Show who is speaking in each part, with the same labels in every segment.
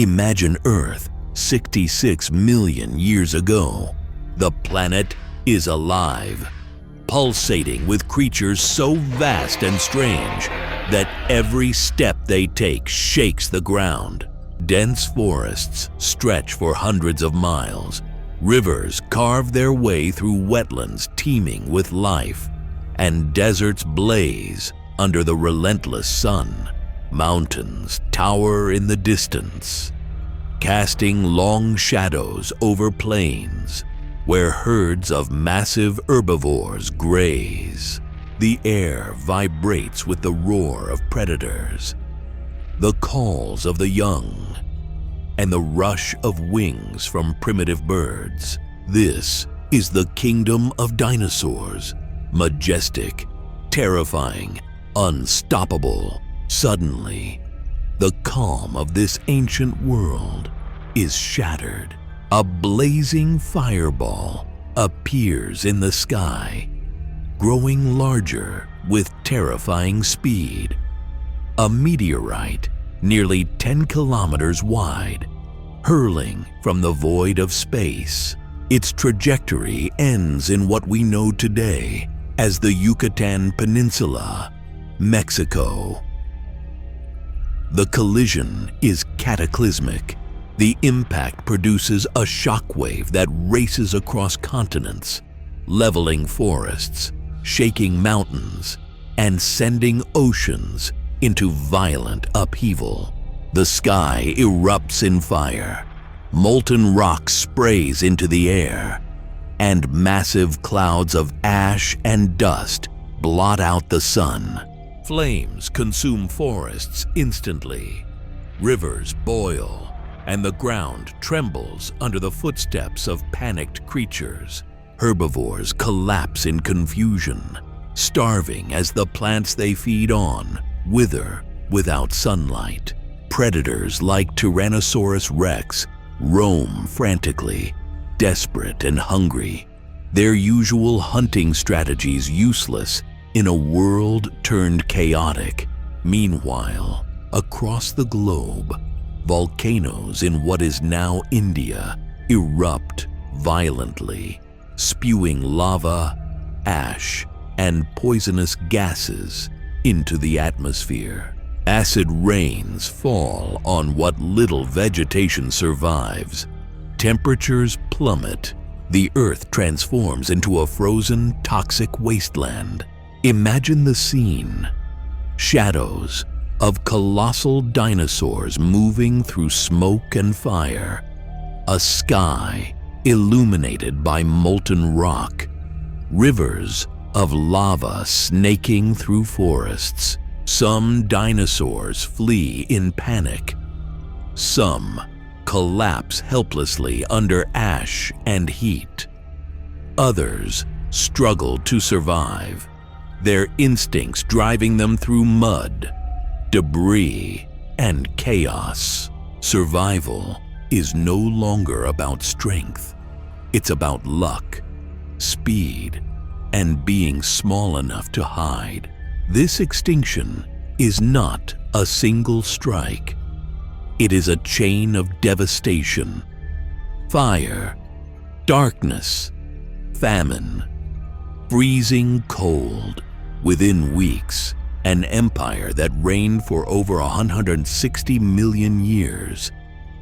Speaker 1: Imagine Earth 66 million years ago. The planet is alive, pulsating with creatures so vast and strange that every step they take shakes the ground. Dense forests stretch for hundreds of miles. Rivers carve their way through wetlands teeming with life, and deserts blaze under the relentless sun. Mountains tower in the distance, casting long shadows over plains where herds of massive herbivores graze. The air vibrates with the roar of predators, the calls of the young, and the rush of wings from primitive birds. This is the kingdom of dinosaurs, majestic, terrifying, unstoppable. Suddenly, the calm of this ancient world is shattered. A blazing fireball appears in the sky, growing larger with terrifying speed. A meteorite nearly 10 kilometers wide, hurling from the void of space. Its trajectory ends in what we know today as the Yucatan Peninsula, Mexico. The collision is cataclysmic. The impact produces a shockwave that races across continents, leveling forests, shaking mountains, and sending oceans into violent upheaval. The sky erupts in fire, molten rock sprays into the air, and massive clouds of ash and dust blot out the sun. Flames consume forests instantly. Rivers boil, and the ground trembles under the footsteps of panicked creatures. Herbivores collapse in confusion, starving as the plants they feed on wither without sunlight. Predators like Tyrannosaurus rex roam frantically, desperate and hungry, their usual hunting strategies useless in a world turned chaotic. Meanwhile, across the globe, volcanoes in what is now India erupt violently, spewing lava, ash, and poisonous gases into the atmosphere. Acid rains fall on what little vegetation survives. Temperatures plummet. The earth transforms into a frozen, toxic wasteland. Imagine the scene. Shadows of colossal dinosaurs moving through smoke and fire. A sky illuminated by molten rock. Rivers of lava snaking through forests. Some dinosaurs flee in panic. Some collapse helplessly under ash and heat. Others struggle to survive, their instincts driving them through mud, debris, and chaos. Survival is no longer about strength. It's about luck, speed, and being small enough to hide. This extinction is not a single strike. It is a chain of devastation. Fire, darkness, famine, freezing cold. Within weeks, an empire that reigned for over 160 million years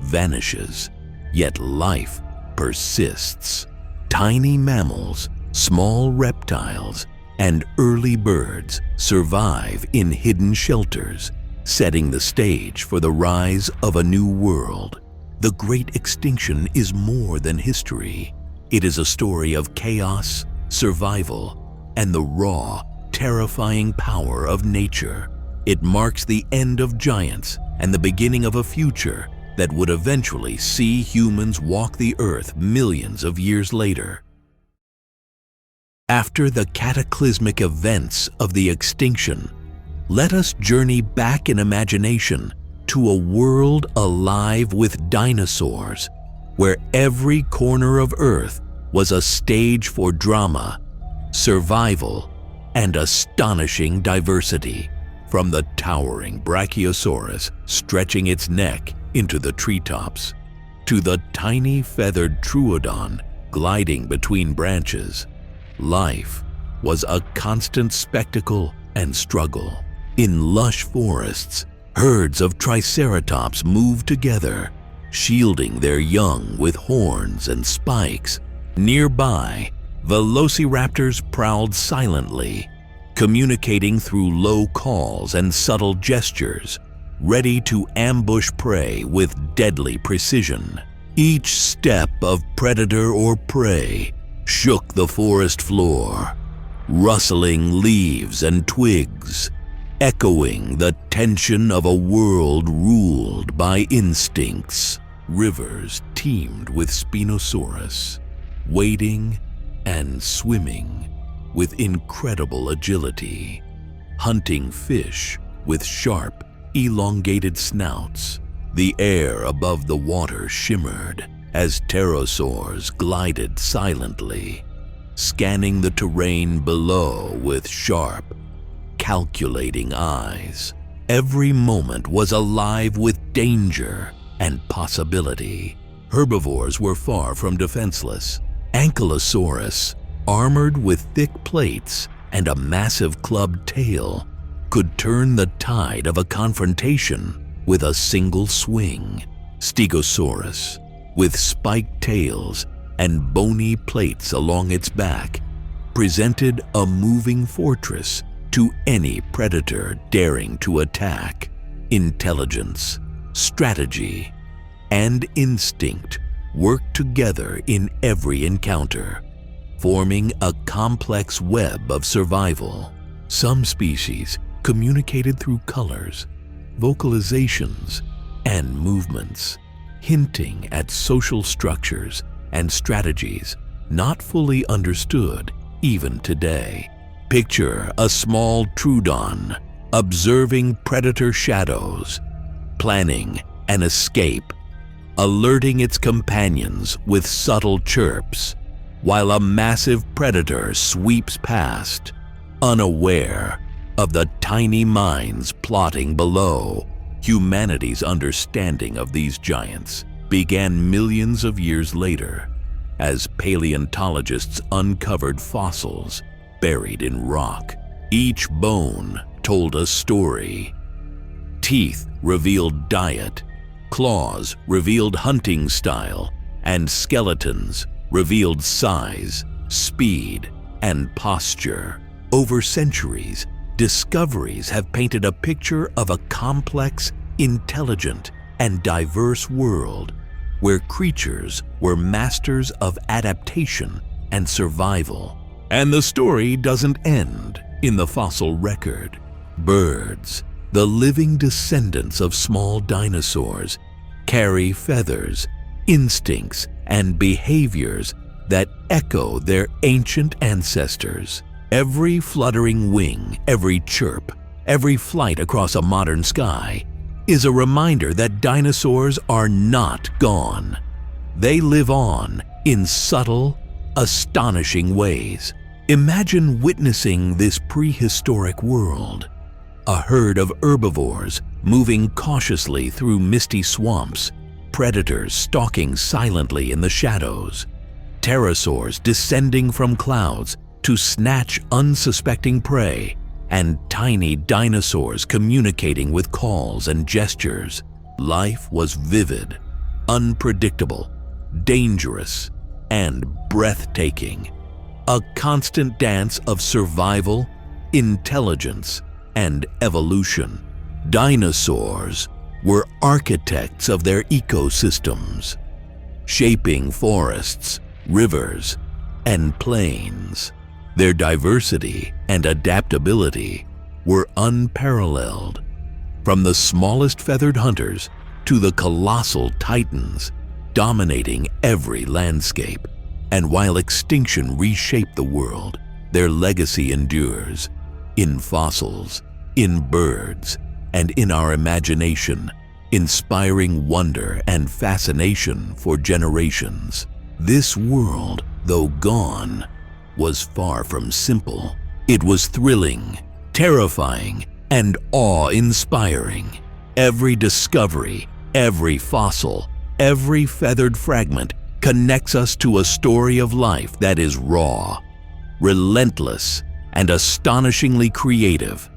Speaker 1: vanishes, yet life persists. Tiny mammals, small reptiles, and early birds survive in hidden shelters, setting the stage for the rise of a new world. The Great Extinction is more than history. It is a story of chaos, survival, and the raw, terrifying power of nature. It marks the end of giants and the beginning of a future that would eventually see humans walk the earth millions of years later. After the cataclysmic events of the extinction, let us journey back in imagination to a world alive with dinosaurs, where every corner of Earth was a stage for drama, survival, and astonishing diversity. From the towering Brachiosaurus stretching its neck into the treetops, to the tiny feathered troodon gliding between branches. Life was a constant spectacle and struggle. In lush forests, herds of triceratops moved together, shielding their young with horns and spikes. Nearby, velociraptors prowled silently, communicating through low calls and subtle gestures, ready to ambush prey with deadly precision. Each step of predator or prey shook the forest floor, rustling leaves and twigs, echoing the tension of a world ruled by instincts. Rivers teemed with Spinosaurus, wading and swimming with incredible agility, hunting fish with sharp, elongated snouts. The air above the water shimmered as pterosaurs glided silently, scanning the terrain below with sharp, calculating eyes. Every moment was alive with danger and possibility. Herbivores were far from defenseless. Ankylosaurus, armored with thick plates and a massive clubbed tail, could turn the tide of a confrontation with a single swing. Stegosaurus, with spiked tails and bony plates along its back, presented a moving fortress to any predator daring to attack. Intelligence, strategy, and instinct worked together in every encounter, forming a complex web of survival. Some species communicated through colors, vocalizations, and movements, hinting at social structures and strategies not fully understood even today. Picture a small troodon observing predator shadows, planning an escape, alerting its companions with subtle chirps, while a massive predator sweeps past, unaware of the tiny minds plotting below. Humanity's understanding of these giants began millions of years later, as paleontologists uncovered fossils buried in rock. Each bone told a story. Teeth revealed diet, claws revealed hunting style, and skeletons revealed size, speed, and posture. Over centuries, discoveries have painted a picture of a complex, intelligent, and diverse world where creatures were masters of adaptation and survival. And the story doesn't end in the fossil record. Birds, the living descendants of small dinosaurs, carry feathers, instincts, and behaviors that echo their ancient ancestors. Every fluttering wing, every chirp, every flight across a modern sky is a reminder that dinosaurs are not gone. They live on in subtle, astonishing ways. Imagine witnessing this prehistoric world. A herd of herbivores moving cautiously through misty swamps, predators stalking silently in the shadows, pterosaurs descending from clouds to snatch unsuspecting prey, and tiny dinosaurs communicating with calls and gestures. Life was vivid, unpredictable, dangerous, and breathtaking. A constant dance of survival, intelligence, and evolution. Dinosaurs were architects of their ecosystems, shaping forests, rivers, and plains. Their diversity and adaptability were unparalleled. From the smallest feathered hunters to the colossal titans dominating every landscape. And while extinction reshaped the world, their legacy endures in fossils, in birds, and in our imagination, inspiring wonder and fascination for generations. This world, though gone, was far from simple. It was thrilling, terrifying, and awe-inspiring. Every discovery Every fossil, every feathered fragment connects us to a story of life that is raw, relentless, and astonishingly creative.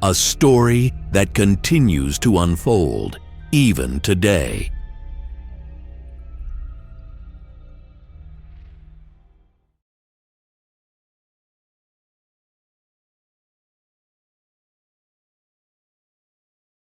Speaker 1: A story that continues to unfold even today.